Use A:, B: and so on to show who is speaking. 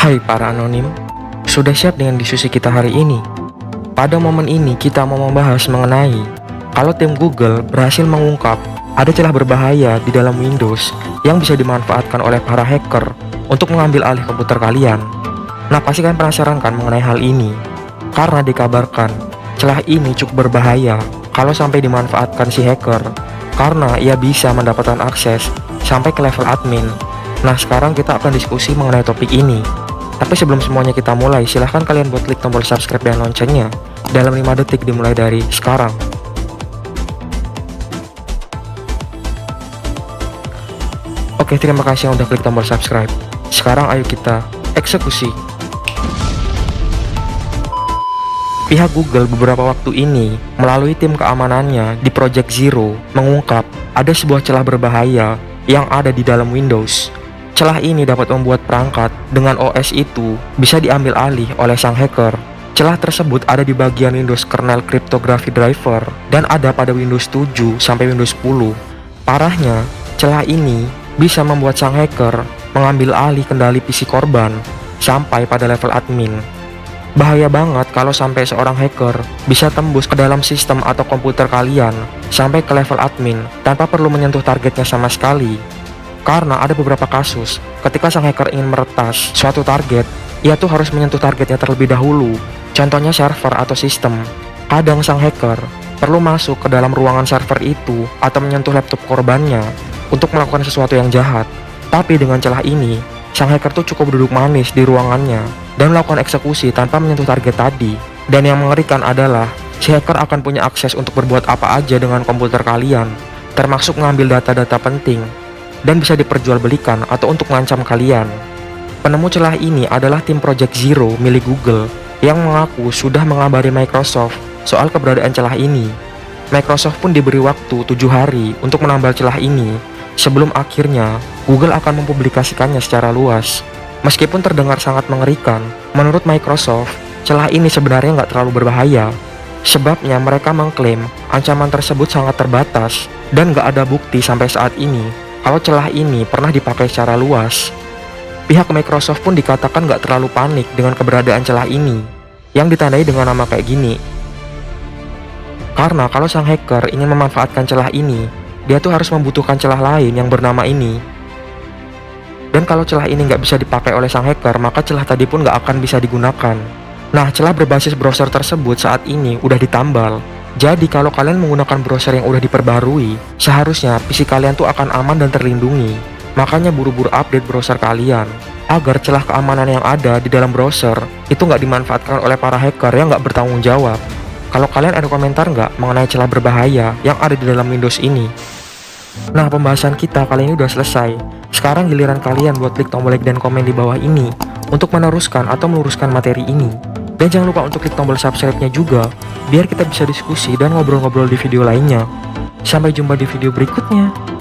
A: Hai para anonim, sudah siap dengan diskusi kita hari ini? Pada momen ini kita mau membahas mengenai kalau tim Google berhasil mengungkap ada celah berbahaya di dalam Windows yang bisa dimanfaatkan oleh para hacker untuk mengambil alih komputer kalian. Nah, pasti kalian penasaran kan mengenai hal ini? Karena dikabarkan celah ini cukup berbahaya kalau sampai dimanfaatkan si hacker, karena ia bisa mendapatkan akses sampai ke level admin. Nah, sekarang kita akan diskusi mengenai topik ini. Tapi sebelum semuanya kita mulai, silahkan kalian buat klik tombol subscribe dan loncengnya dalam 5 detik dimulai dari sekarang. Oke, terima kasih yang udah klik tombol subscribe. Sekarang ayo kita eksekusi. Pihak Google beberapa waktu ini melalui tim keamanannya di Project Zero mengungkap ada sebuah celah berbahaya yang ada di dalam Windows. Celah ini dapat membuat perangkat dengan OS itu bisa diambil alih oleh sang hacker. Celah tersebut ada di bagian Windows kernel cryptography driver dan ada pada Windows 7 sampai Windows 10. Parahnya, celah ini bisa membuat sang hacker mengambil alih kendali PC korban sampai pada level admin. Bahaya banget kalau sampai seorang hacker bisa tembus ke dalam sistem atau komputer kalian sampai ke level admin tanpa perlu menyentuh targetnya sama sekali. Karena ada beberapa kasus, ketika sang hacker ingin meretas suatu target, ia tuh harus menyentuh targetnya terlebih dahulu. Contohnya server atau sistem. Kadang sang hacker perlu masuk ke dalam ruangan server itu atau menyentuh laptop korbannya untuk melakukan sesuatu yang jahat. Tapi dengan celah ini, sang hacker tuh cukup duduk manis di ruangannya dan melakukan eksekusi tanpa menyentuh target tadi. Dan yang mengerikan adalah, si hacker akan punya akses untuk berbuat apa aja dengan komputer kalian, termasuk mengambil data-data penting dan bisa diperjualbelikan atau untuk mengancam kalian. Penemu celah ini adalah tim Project Zero milik Google yang mengaku sudah mengabari Microsoft soal keberadaan celah ini. Microsoft pun diberi waktu 7 hari untuk menambal celah ini sebelum akhirnya Google akan mempublikasikannya secara luas. Meskipun terdengar sangat mengerikan, menurut Microsoft, celah ini sebenarnya nggak terlalu berbahaya. Sebabnya mereka mengklaim ancaman tersebut sangat terbatas dan nggak ada bukti sampai saat ini kalau celah ini pernah dipakai secara luas. Pihak Microsoft pun dikatakan nggak terlalu panik dengan keberadaan celah ini, yang ditandai dengan nama kayak gini. Karena kalau sang hacker ingin memanfaatkan celah ini, dia tuh harus membutuhkan celah lain yang bernama ini. Dan kalau celah ini nggak bisa dipakai oleh sang hacker, maka celah tadi pun nggak akan bisa digunakan. Nah, celah berbasis browser tersebut saat ini udah ditambal. Jadi kalau kalian menggunakan browser yang udah diperbarui, seharusnya PC kalian tuh akan aman dan terlindungi. Makanya buru-buru update browser kalian, agar celah keamanan yang ada di dalam browser itu nggak dimanfaatkan oleh para hacker yang nggak bertanggung jawab. Kalau kalian ada komentar nggak mengenai celah berbahaya yang ada di dalam Windows ini? Nah, pembahasan kita kali ini udah selesai. Sekarang giliran kalian buat klik tombol like dan komen di bawah ini untuk meneruskan atau meluruskan materi ini. Dan jangan lupa untuk klik tombol subscribe-nya juga, biar kita bisa diskusi dan ngobrol-ngobrol di video lainnya. Sampai jumpa di video berikutnya.